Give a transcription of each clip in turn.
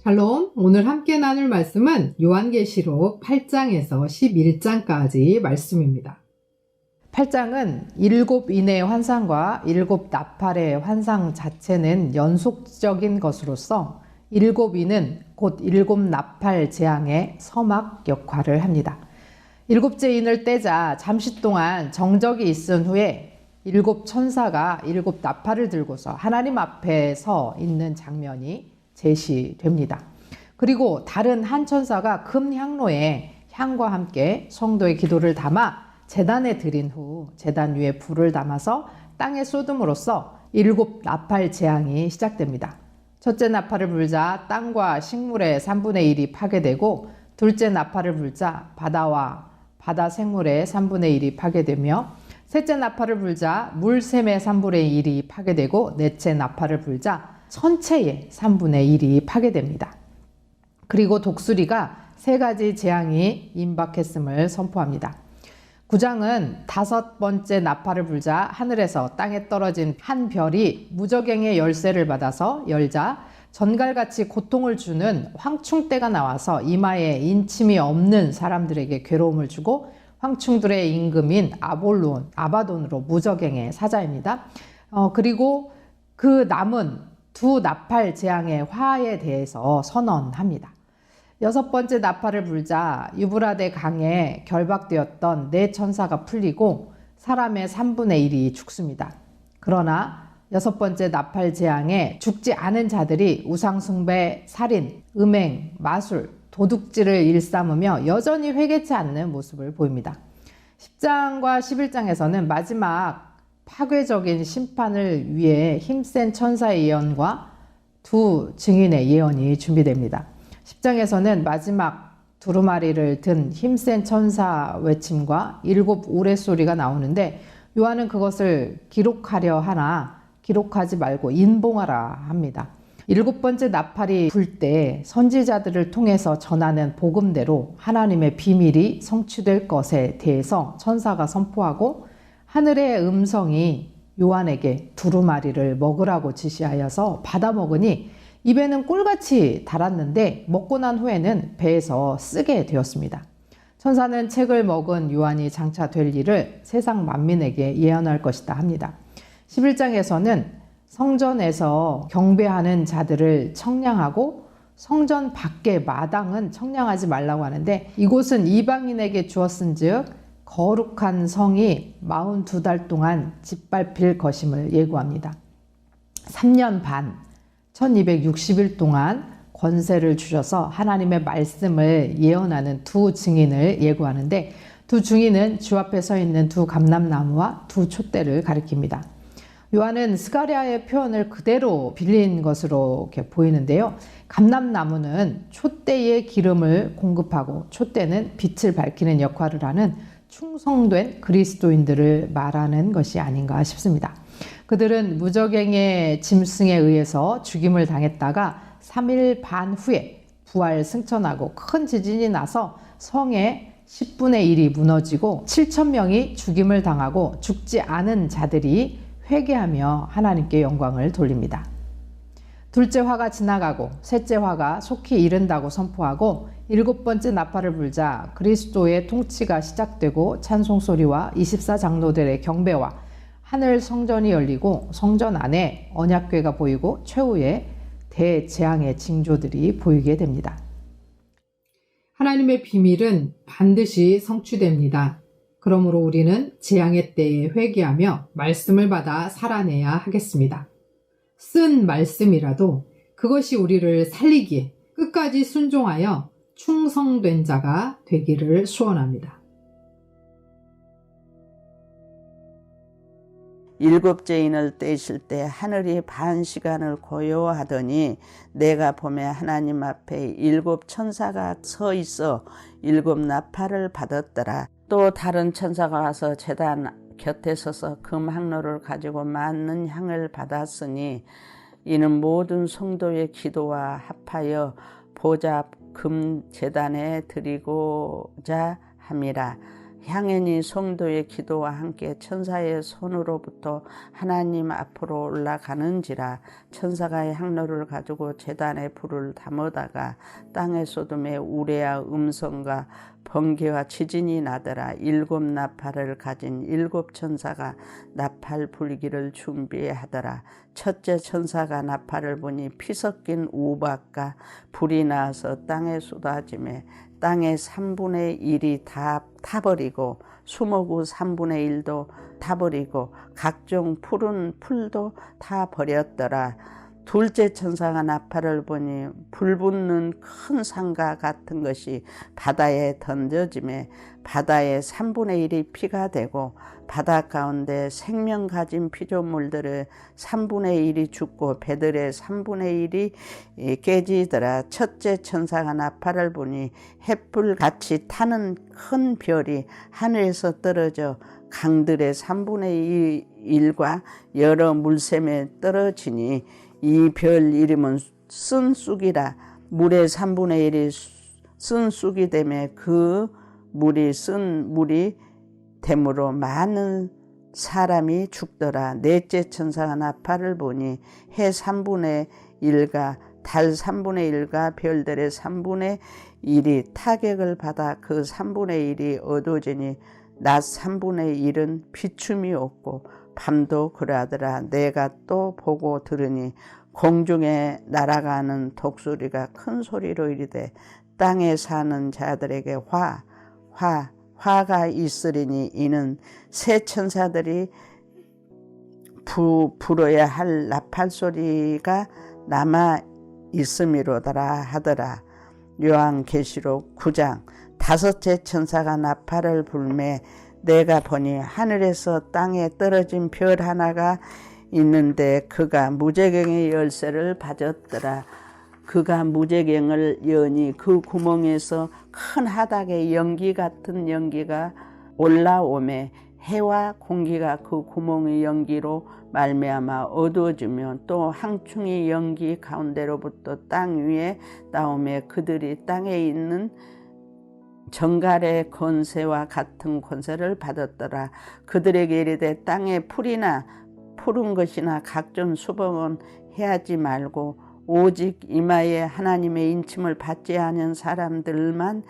샬롬, 오늘 함께 나눌 말씀은 요한계시록 8장에서 11장까지 말씀입니다. 8장은 일곱 인의 환상과 일곱 나팔의 환상 자체는 연속적인 것으로서 일곱 인은 곧 일곱 나팔 재앙의 서막 역할을 합니다. 일곱째 인을 떼자 잠시 동안 정적이 있은 후에 일곱 천사가 일곱 나팔을 들고서 하나님 앞에 서 있는 장면이 제시됩니다. 그리고 다른 한 천사가 금 향로에 향과 함께 성도의 기도를 담아 제단에 드린 후 제단 위에 불을 담아서 땅에 쏟음으로써 일곱 나팔 재앙이 시작됩니다. 첫째 나팔을 불자 땅과 식물의 3분의 1이 파괴되고, 둘째 나팔을 불자 바다와 바다 생물의 3분의 1이 파괴되며, 셋째 나팔을 불자 물샘의 3분의 1이 파괴되고, 넷째 나팔을 불자 천체의 3분의 1이 파괴됩니다. 그리고 독수리가 세 가지 재앙이 임박했음을 선포합니다. 9장은 다섯 번째 나팔을 불자 하늘에서 땅에 떨어진 한 별이 무저갱의 열쇠를 받아서 열자 전갈같이 고통을 주는 황충대가 나와서 이마에 인침이 없는 사람들에게 괴로움을 주고 황충들의 임금인 아바돈으로 무저갱의 사자입니다. 그리고 그 남은 두 나팔 재앙의 화에 대해서 선언합니다. 여섯 번째 나팔을 불자 유브라데 강에 결박되었던 네 천사가 풀리고 사람의 3분의 1이 죽습니다. 그러나 여섯 번째 나팔 재앙에 죽지 않은 자들이 우상숭배, 살인, 음행, 마술, 도둑질을 일삼으며 여전히 회개치 않는 모습을 보입니다. 10장과 11장에서는 마지막 파괴적인 심판을 위해 힘센 천사의 예언과 두 증인의 예언이 준비됩니다. 10장에서는 마지막 두루마리를 든 힘센 천사 외침과 일곱 우레소리가 나오는데, 요한은 그것을 기록하려 하나 기록하지 말고 인봉하라 합니다. 일곱 번째 나팔이 불 때 선지자들을 통해서 전하는 복음대로 하나님의 비밀이 성취될 것에 대해서 천사가 선포하고, 하늘의 음성이 요한에게 두루마리를 먹으라고 지시하여서 받아 먹으니 입에는 꿀같이 달았는데 먹고 난 후에는 배에서 쓰게 되었습니다. 천사는 책을 먹은 요한이 장차 될 일을 세상 만민에게 예언할 것이다 합니다. 11장에서는 성전에서 경배하는 자들을 청량하고 성전 밖의 마당은 청량하지 말라고 하는데, 이곳은 이방인에게 주었은즉 거룩한 성이 42달 동안 짓밟힐 것임을 예고합니다. 3년 반 1260일 동안 권세를 주셔서 하나님의 말씀을 예언하는 두 증인을 예고하는데, 두 증인은 주 앞에 서 있는 두 감람나무와 두 촛대를 가리킵니다. 요한은 스가랴의 표현을 그대로 빌린 것으로 이렇게 보이는데요. 감람나무는 촛대의 기름을 공급하고 촛대는 빛을 밝히는 역할을 하는 충성된 그리스도인들을 말하는 것이 아닌가 싶습니다. 그들은 무저갱의 짐승에 의해서 죽임을 당했다가 3일 반 후에 부활 승천하고 큰 지진이 나서 성의 10분의 1이 무너지고 7,000명이 죽임을 당하고 죽지 않은 자들이 회개하며 하나님께 영광을 돌립니다. 둘째 화가 지나가고 셋째 화가 속히 이른다고 선포하고 일곱 번째 나팔을 불자 그리스도의 통치가 시작되고 찬송소리와 24장로들의 경배와 하늘 성전이 열리고 성전 안에 언약궤가 보이고 최후의 대재앙의 징조들이 보이게 됩니다. 하나님의 비밀은 반드시 성취됩니다. 그러므로 우리는 재앙의 때에 회개하며 말씀을 받아 살아내야 하겠습니다. 쓴 말씀이라도 그것이 우리를 살리기에 끝까지 순종하여 충성된 자가 되기를 소원합니다. 일곱째 인을 떼실 때 하늘이 반 시간을 고요하더니 내가 보매 하나님 앞에 일곱 천사가 서 있어 일곱 나팔을 받았더라. 또 다른 천사가 와서 제단 곁에 서서 금 항로를 가지고 많은 향을 받았으니 이는 모든 성도의 기도와 합하여 보좌 금 제단에 드리고자 함이라. 향연이 성도의 기도와 함께 천사의 손으로부터 하나님 앞으로 올라가는지라. 천사가 향로를 가지고 제단에 불을 담아다가 땅에 쏟음에 우레와 음성과 번개와 지진이 나더라. 7 나팔을 가진 7 천사가 나팔 불기를 준비하더라. 첫째 천사가 나팔을 보니 피 섞인 우박과 불이 나서 땅에 쏟아지매 땅의 3분의 1이 다 타버리고 수목우 3분의 1도 타버리고 각종 푸른 풀도 다 버렸더라. 둘째 천사가 나팔을 보니 불붙는 큰 산과 같은 것이 바다에 던져지매 바다의 3분의 1이 피가 되고 바다 가운데 생명 가진 피조물들의 3분의 1이 죽고 배들의 3분의 1이 깨지더라. 첫째 천사가 나팔을 보니 햇불같이 타는 큰 별이 하늘에서 떨어져 강들의 3분의 1과 여러 물샘에 떨어지니 이 별 이름은 쓴쑥이라. 물의 3분의 1이 쓴쑥이 되매 그 물이 쓴 물이 되므로 많은 사람이 죽더라. 넷째 천사가 나팔을 보니 해 3분의 1과 달 3분의 1과 별들의 3분의 1이 타격을 받아 그 3분의 1이 어두워지니 낮 3분의 1은 비춤이 없고 밤도 그러하더라. 내가 또 보고 들으니 공중에 날아가는 독수리가 큰 소리로 이르되 땅에 사는 자들에게 화가 있으리니 이는 새 천사들이 불어야 할 나팔 소리가 남아 있음이로더라 하더라. 요한계시록 9장. 다섯째 천사가 나팔을 불매 내가 보니 하늘에서 땅에 떨어진 별 하나가 있는데 그가 무제경의 열쇠를 가졌더라. 그가 무제경을 여니 그 구멍에서 큰 하닥의 연기 같은 연기가 올라오매 해와 공기가 그 구멍의 연기로 말미암아 어두워지며 또 항충이 연기 가운데로부터 땅 위에 나오매 그들이 땅에 있는 정갈의 권세와 같은 권세를 받았더라. 그들에게 이르되 땅에 풀이나 푸른 것이나 각종 수복은 해하지 말고 오직 이마에 하나님의 인침을 받지 않은 사람들만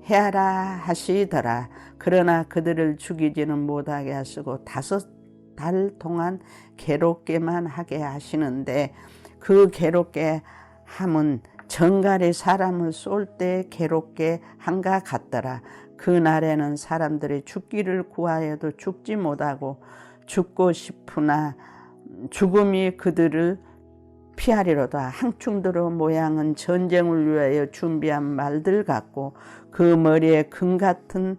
해하라 하시더라. 그러나 그들을 죽이지는 못하게 하시고 5달 동안 괴롭게만 하게 하시는데 그 괴롭게 함은 정갈이 사람을 쏠 때 괴롭게 한가 같더라. 그 날에는 사람들이 죽기를 구하여도 죽지 못하고 죽고 싶으나 죽음이 그들을 피하리로다. 항충들의 모양은 전쟁을 위하여 준비한 말들 같고 그 머리에 금 같은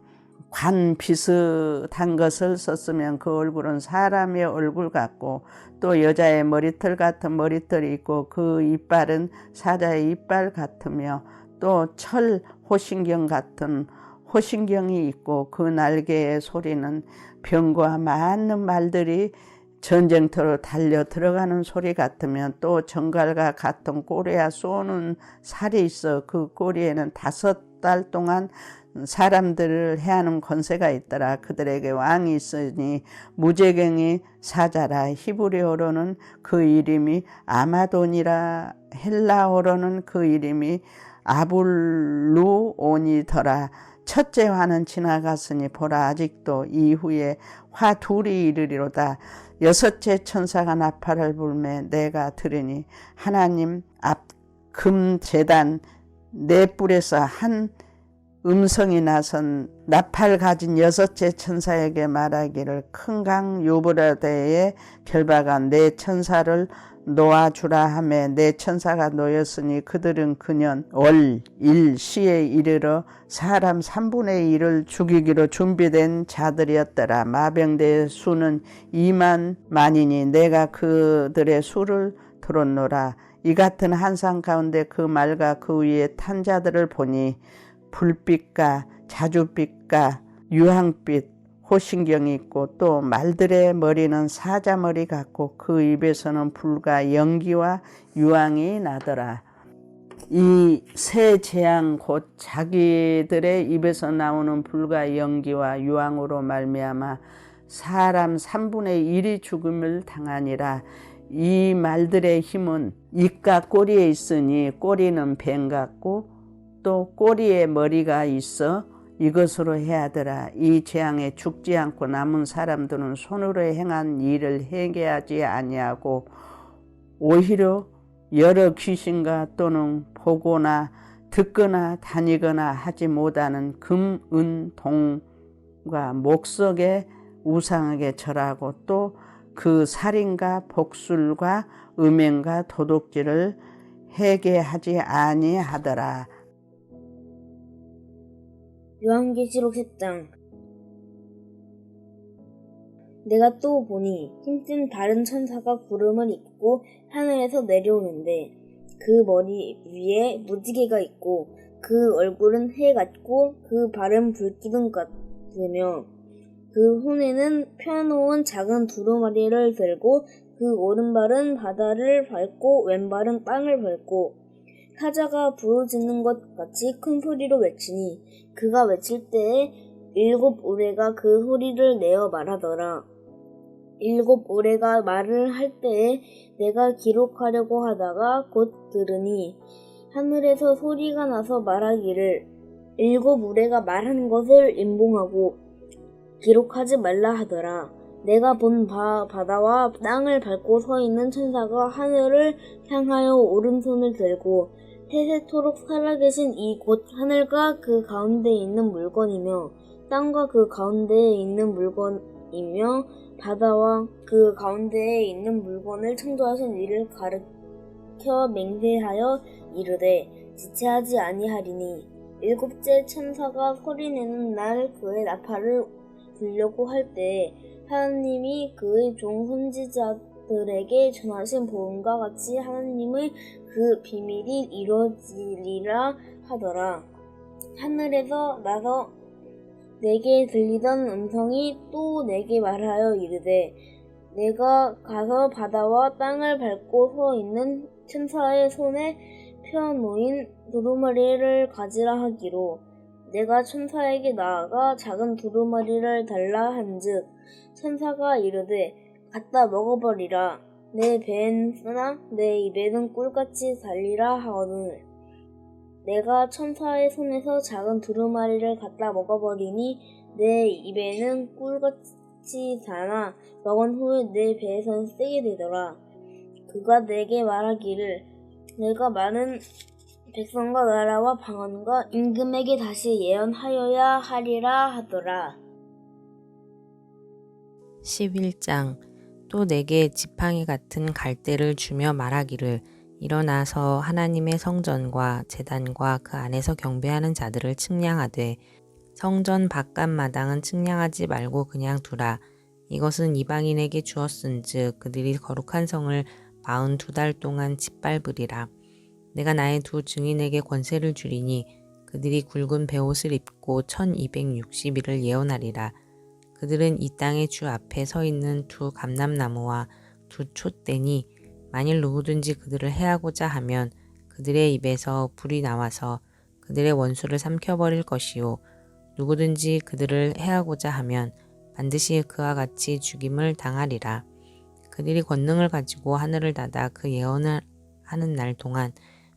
관 비슷한 것을 썼으면 그 얼굴은 사람의 얼굴 같고 또 여자의 머리털 같은 머리털이 있고 그 이빨은 사자의 이빨 같으며 또 철 호신경 같은 호신경이 있고 그 날개의 소리는 병과 많은 말들이 전쟁터로 달려 들어가는 소리 같으면 또 정갈과 같은 꼬리와 쏘는 살이 있어 그 꼬리에는 5달 동안 사람들을 해하는 권세가 있더라. 그들에게 왕이 있으니 무제경이 사자라. 히브리어로는 그 이름이 아마돈이라. 헬라어로는 그 이름이 아불루온이더라. 첫째 화는 지나갔으니 보라 아직도 이후에 화 둘이 이르리로다. 여섯째 천사가 나팔을 불매 내가 들으니 하나님 앞 금제단 네 뿔에서 한 음성이 나선 나팔 가진 여섯째 천사에게 말하기를 큰 강 유브라데에 결박한 4 천사를 놓아주라 하매 4 천사가 놓였으니 그들은 그년 월 1 시에 이르러 사람 3분의 1을 죽이기로 준비된 자들이었더라. 마병대의 수는 2만 만이니 내가 그들의 수를 들었노라. 이 같은 한상 가운데 그 말과 그 위에 탄 자들을 보니 불빛과 자줏빛과 유황빛 호신경이 있고 또 말들의 머리는 사자머리 같고 그 입에서는 불과 연기와 유황이 나더라. 이 새 재앙 곧 자기들의 입에서 나오는 불과 연기와 유황으로 말미암아 사람 3분의 1이 죽음을 당하니라. 이 말들의 힘은 입과 꼬리에 있으니 꼬리는 뱀 같고 또 꼬리에 머리가 있어 이것으로 해하더라. 이 재앙에 죽지 않고 남은 사람들은 손으로 행한 일을 회개하지 아니하고 오히려 여러 귀신과 또는 보거나 듣거나 다니거나 하지 못하는 금, 은, 동과 목석의 우상에게 절하고 또 그 살인과 복술과 음행과 도둑질을 회개하지 아니하더라. 요한계시록 10장. 내가 또 보니 힘쓴 다른 천사가 구름을 입고 하늘에서 내려오는데 그 머리 위에 무지개가 있고 그 얼굴은 해 같고 그 발은 불기둥 같으며 그 손에는 펴놓은 작은 두루마리를 들고 그 오른발은 바다를 밟고 왼발은 땅을 밟고 사자가 부르짖는 것 같이 큰 소리로 외치니 그가 외칠 때에 7 우레가 그 소리를 내어 말하더라. 7 우레가 말을 할 때에 내가 기록하려고 하다가 곧 들으니 하늘에서 소리가 나서 말하기를 7 우레가 말한 것을 임봉하고 기록하지 말라 하더라. 내가 본 바다와 땅을 밟고 서 있는 천사가 하늘을 향하여 오른손을 들고 세세토록 살아계신 이 곧 하늘과 그 가운데에 있는 물건이며 땅과 그 가운데에 있는 물건이며 바다와 그 가운데에 있는 물건을 창조하신 이를 가르쳐 맹세하여 이르되 지체하지 아니하리니 7째 천사가 소리내는 날 그의 나팔을 불려고 할 때 하나님이 그의 종 선지자들에게 전하신 보응과 같이 하나님의 그 비밀이 이루어지리라 하더라. 하늘에서 나서 내게 들리던 음성이 또 내게 말하여 이르되 내가 가서 바다와 땅을 밟고 서 있는 천사의 손에 펴놓인 두루마리를 가지라 하기로 내가 천사에게 나아가 작은 두루마리를 달라 한즉 천사가 이르되 갖다 먹어버리라. 내 배엔 쓰나 내 입에는 꿀같이 달리라 하거늘 내가 천사의 손에서 작은 두루마리를 갖다 먹어버리니 내 입에는 꿀같이 다나 먹은 후에 내 배에선 쓰게 되더라. 그가 내게 말하기를 내가 많은 백성과 나라와 방언과 임금에게 다시 예언하여야 하리라 하더라. 11장. 또 내게 지팡이 같은 갈대를 주며 말하기를 일어나서 하나님의 성전과 제단과 그 안에서 경배하는 자들을 측량하되 성전 바깥 마당은 측량하지 말고 그냥 두라. 이것은 이방인에게 주었은즉 그들이 거룩한 성을 42달 동안 짓밟으리라. 내가 나의 두 증인에게 권세를 주리니 그들이 굵은 베옷을 입고 1260일을 예언하리라. 그들은 이 땅의 주 앞에 서 있는 두 감람나무와 두 촛대니 만일 누구든지 그들을 해하고자 하면 그들의 입에서 불이 나와서 그들의 원수를 삼켜버릴 것이요 누구든지 그들을 해하고자 하면 반드시 그와 같이 죽임을 당하리라. 그들이 권능을 가지고 하늘을 닫아 그 예언을 하는 날 동안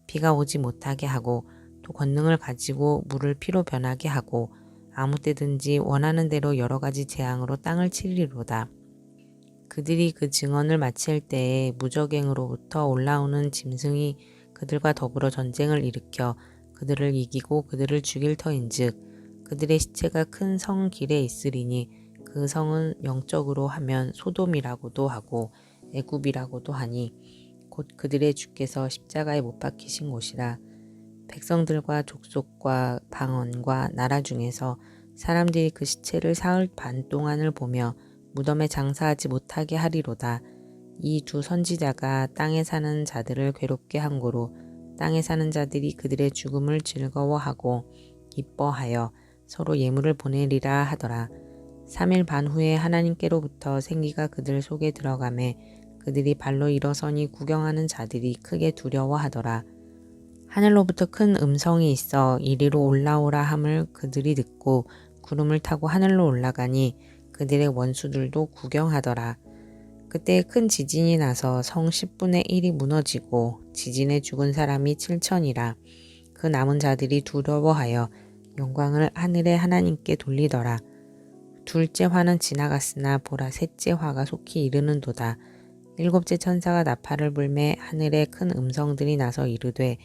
비가 오지 못하게 하고 또 권능을 가지고 물을 피로 변하게 하고 아무 때든지 원하는 대로 여러 가지 재앙으로 땅을 치리로다. 그들이 그 증언을 마칠 때에 무적행으로부터 올라오는 짐승이 그들과 더불어 전쟁을 일으켜 그들을 이기고 그들을 죽일 터인즉 그들의 시체가 큰 성 길에 있으리니 그 성은 영적으로 하면 소돔이라고도 하고 애굽이라고도 하니 곧 그들의 주께서 십자가에 못 박히신 곳이라. 백성들과 족속과 방언과 나라 중에서 사람들이 그 시체를 사흘 반 동안을 보며 무덤에 장사하지 못하게 하리로다. 이 두 선지자가 땅에 사는 자들을 괴롭게 한 고로 땅에 사는 자들이 그들의 죽음을 즐거워하고 기뻐하여 서로 예물을 보내리라 하더라. 3일 반 후에 하나님께로부터 생기가 그들 속에 들어가매 그들이 발로 일어서니 구경하는 자들이 크게 두려워하더라. 하늘로부터 큰 음성이 있어 이리로 올라오라 함을 그들이 듣고 구름을 타고 하늘로 올라가니 그들의 원수들도 구경하더라. 그때 큰 지진이 나서 성 10분의 1이 무너지고 지진에 죽은 사람이 7천이라. 그 남은 자들이 두려워하여 영광을 하늘의 하나님께 돌리더라. 둘째 화는 지나갔으나 보라 셋째 화가 속히 이르는도다. 일곱째 천사가 나팔을 불매 하늘에 큰 음성들이 나서 이르되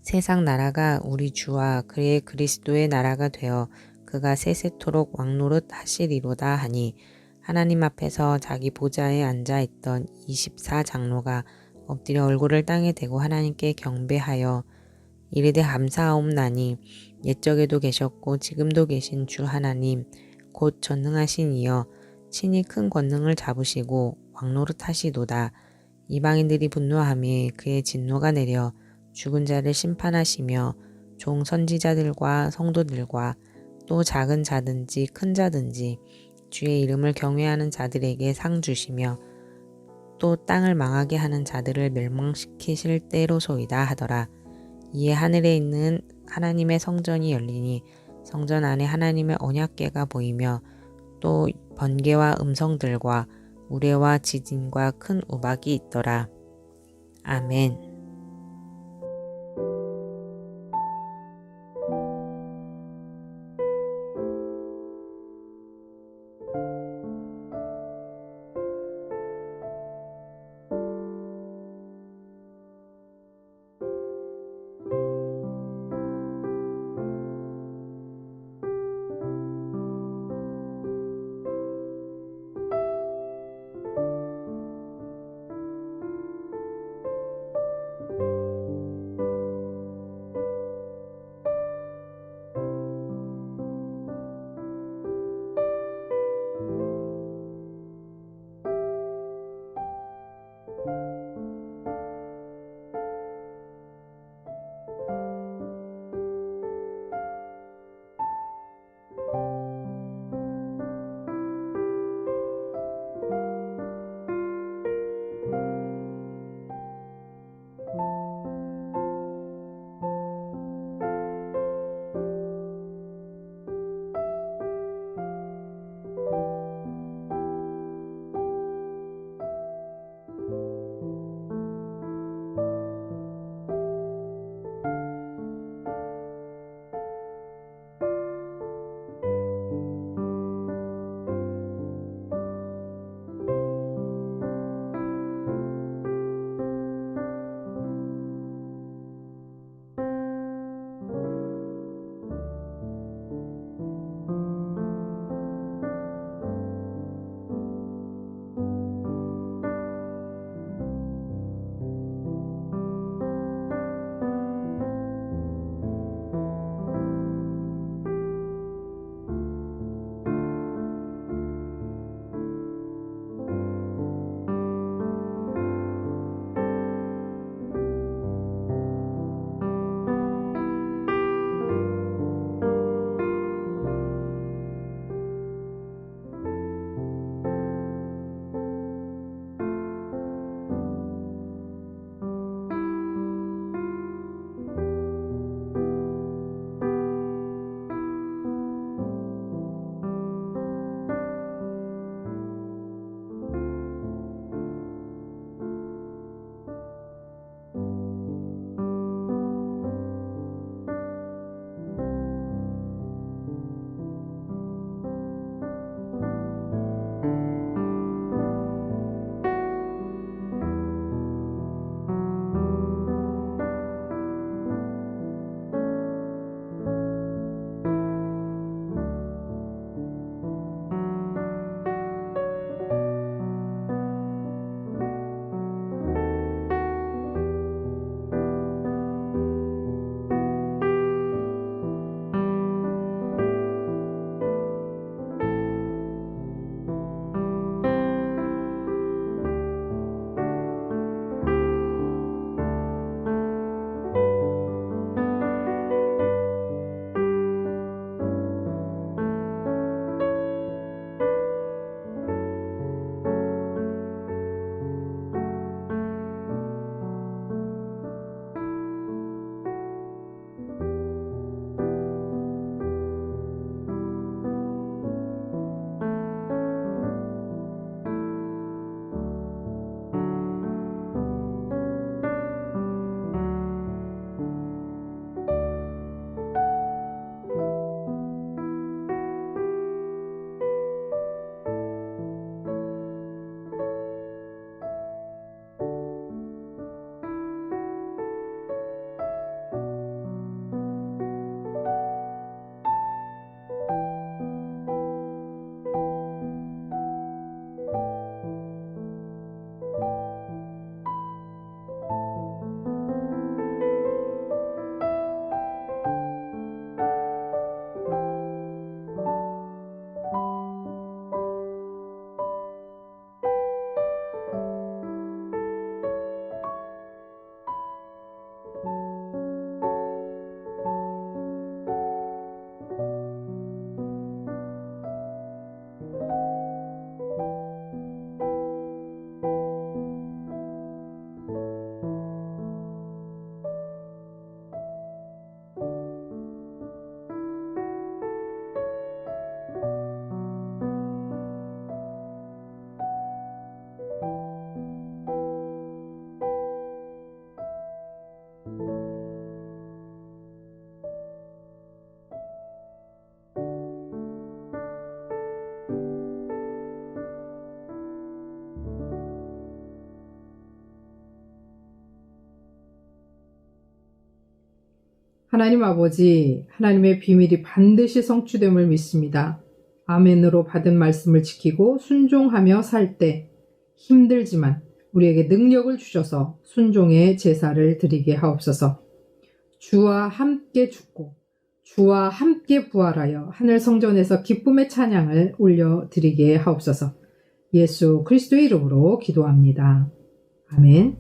세상 나라가 우리 주와 그의 그리스도의 나라가 되어 그가 세세토록 왕노릇 하시리로다 하니 하나님 앞에서 자기 보좌에 앉아 있던 24장로가 엎드려 얼굴을 땅에 대고 하나님께 경배하여 이르되 감사하옵나니 옛적에도 계셨고 지금도 계신 주 하나님 곧 전능하신 이여 친히 큰 권능을 잡으시고 왕노릇 하시도다. 이방인들이 분노하며 그의 진노가 내려 죽은 자를 심판하시며 종 선지자들과 성도들과 또 작은 자든지 큰 자든지 주의 이름을 경외하는 자들에게 상 주시며 또 땅을 망하게 하는 자들을 멸망시키실 때로소이다 하더라. 이에 하늘에 있는 하나님의 성전이 열리니 성전 안에 하나님의 언약궤가 보이며 또 번개와 음성들과 우레와 지진과 큰 우박이 있더라. 아멘. 하나님 아버지, 하나님의 비밀이 반드시 성취됨을 믿습니다. 아멘으로 받은 말씀을 지키고 순종하며 살 때 힘들지만 우리에게 능력을 주셔서 순종의 제사를 드리게 하옵소서. 주와 함께 죽고 주와 함께 부활하여 하늘 성전에서 기쁨의 찬양을 올려드리게 하옵소서. 예수 그리스도의 이름으로 기도합니다. 아멘.